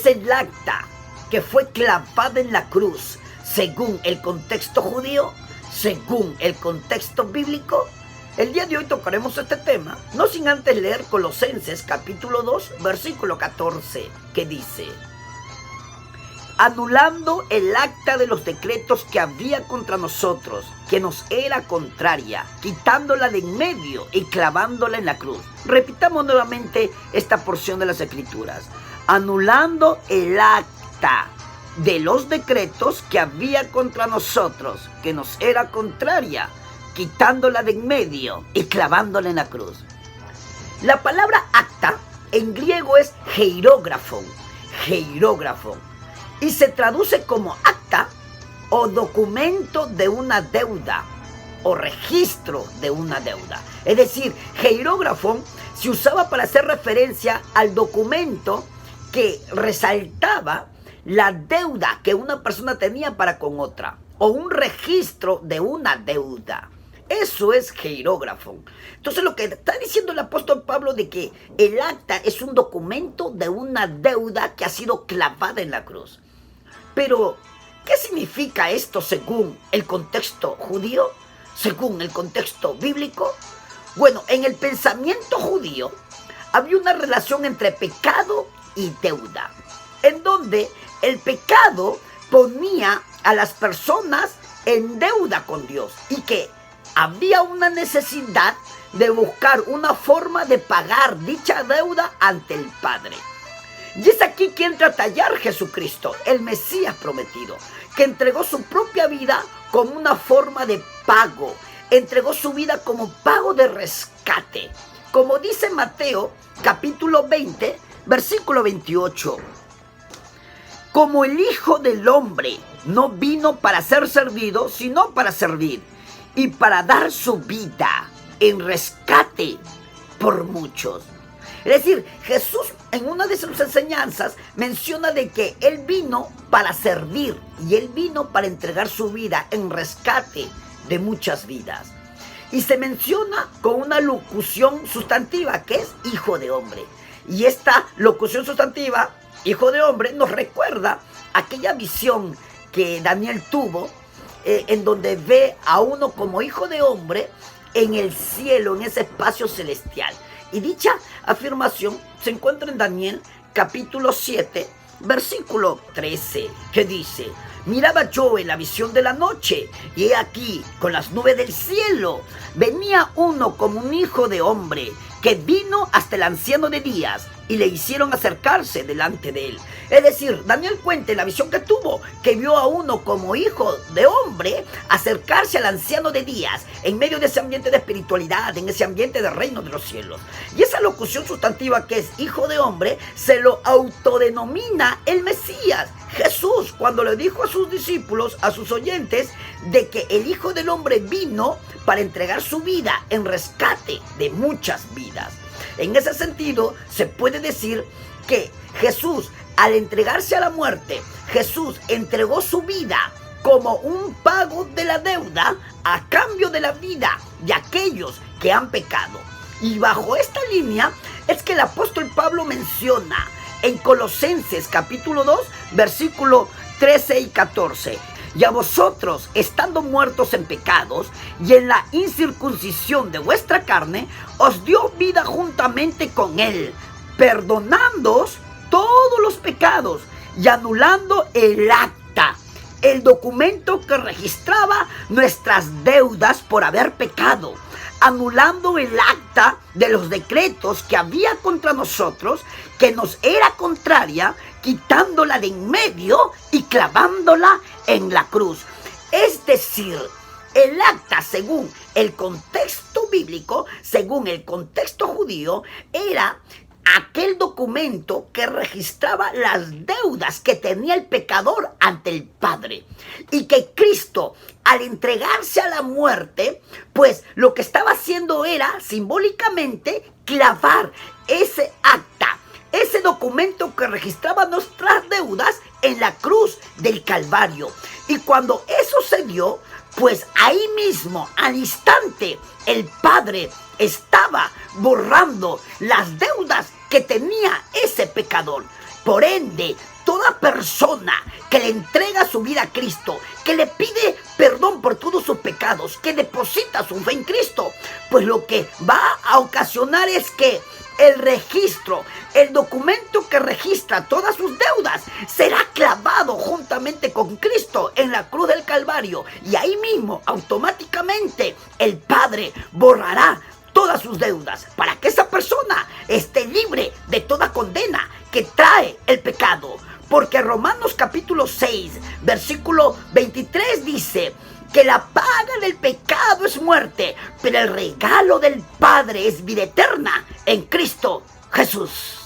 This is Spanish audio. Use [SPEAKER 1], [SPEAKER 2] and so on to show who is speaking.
[SPEAKER 1] el acta que fue clavada en la cruz según el contexto judío, según el contexto bíblico? El día de hoy tocaremos este tema, no sin antes leer Colosenses capítulo 2, versículo 14, que dice: anulando el acta de los decretos que había contra nosotros, que nos era contraria, quitándola de en medio y clavándola en la cruz. Repitamos nuevamente esta porción de las Escrituras. Anulando el acta de los decretos que había contra nosotros, que nos era contraria, quitándola de en medio y clavándola en la cruz. La palabra acta en griego es hierógrafo, y se traduce como acta o documento de una deuda o registro de una deuda. Es decir, hierógrafo se usaba para hacer referencia al documento que resaltaba la deuda que una persona tenía para con otra, o un registro de una deuda. Eso es hierógrafo. Entonces lo que está diciendo el apóstol Pablo de que el acta es un documento de una deuda que ha sido clavada en la cruz. Pero, ¿qué significa esto según el contexto judío? Según el contexto bíblico. Bueno, en el pensamiento judío había una relación entre pecado y deuda, en donde el pecado ponía a las personas en deuda con Dios y que había una necesidad de buscar una forma de pagar dicha deuda ante el Padre. Y es aquí que entra a tallar Jesucristo, el Mesías prometido, que entregó su propia vida como una forma de pago, entregó su vida como pago de rescate. Como dice Mateo capítulo 20, versículo 28. Como el Hijo del Hombre no vino para ser servido, sino para servir, y para dar su vida en rescate por muchos. Es decir, Jesús en una de sus enseñanzas menciona de que Él vino para servir y Él vino para entregar su vida en rescate de muchas vidas. Y se menciona con una locución sustantiva que es Hijo de Hombre. Y esta locución sustantiva, Hijo de Hombre, nos recuerda aquella visión que Daniel tuvo, en donde ve a uno como hijo de hombre en el cielo, en ese espacio celestial. Y dicha afirmación se encuentra en Daniel capítulo 7, versículo 13, que dice: miraba yo en la visión de la noche, y he aquí, con las nubes del cielo, venía uno como un hijo de hombre, que vino hasta el anciano de días, y le hicieron acercarse delante de él. Es decir, Daniel cuenta en la visión que tuvo, que vio a uno como hijo de hombre acercarse al anciano de días, en medio de ese ambiente de espiritualidad, en ese ambiente de reino de los cielos. Y esa locución sustantiva que es hijo de hombre, se lo autodenomina el Mesías. Jesús, cuando le dijo a sus discípulos, a sus oyentes, de que el Hijo del Hombre vino para entregar su vida en rescate de muchas vidas. En ese sentido, se puede decir que Jesús, al entregarse a la muerte, Jesús entregó su vida como un pago de la deuda a cambio de la vida de aquellos que han pecado. Y bajo esta línea es que el apóstol Pablo menciona en Colosenses capítulo 2, versículo 13 y 14. Y a vosotros, estando muertos en pecados y en la incircuncisión de vuestra carne, os dio vida juntamente con él, perdonándoos todos los pecados y anulando el acta, el documento que registraba nuestras deudas por haber pecado, anulando el acta de los decretos que había contra nosotros, que nos era contraria, quitándola de en medio y clavándola en la cruz. Es decir, el acta, según el contexto bíblico, según el contexto judío, era aquel documento que registraba las deudas que tenía el pecador ante el Padre, y que Cristo, al entregarse a la muerte, pues lo que estaba haciendo era simbólicamente clavar ese acta, ese documento que registraba nuestras deudas en la cruz del Calvario. Y cuando eso se dio, pues ahí mismo, al instante, el Padre estaba borrando las deudas que tenía ese pecador. Por ende, toda persona que le entrega su vida a Cristo, que le pide perdón por todos sus pecados, que deposita su fe en Cristo, pues lo que va a ocasionar es que el registro, el documento que registra todas sus deudas, será clavado juntamente con Cristo en la cruz del Calvario. Y ahí mismo, automáticamente, el Padre borrará todas sus deudas para que esa persona esté libre de toda condena que trae el pecado. Porque Romanos capítulo 6, versículo 23 dice que la paga del pecado es muerte, pero el regalo del Padre es vida eterna en Cristo Jesús.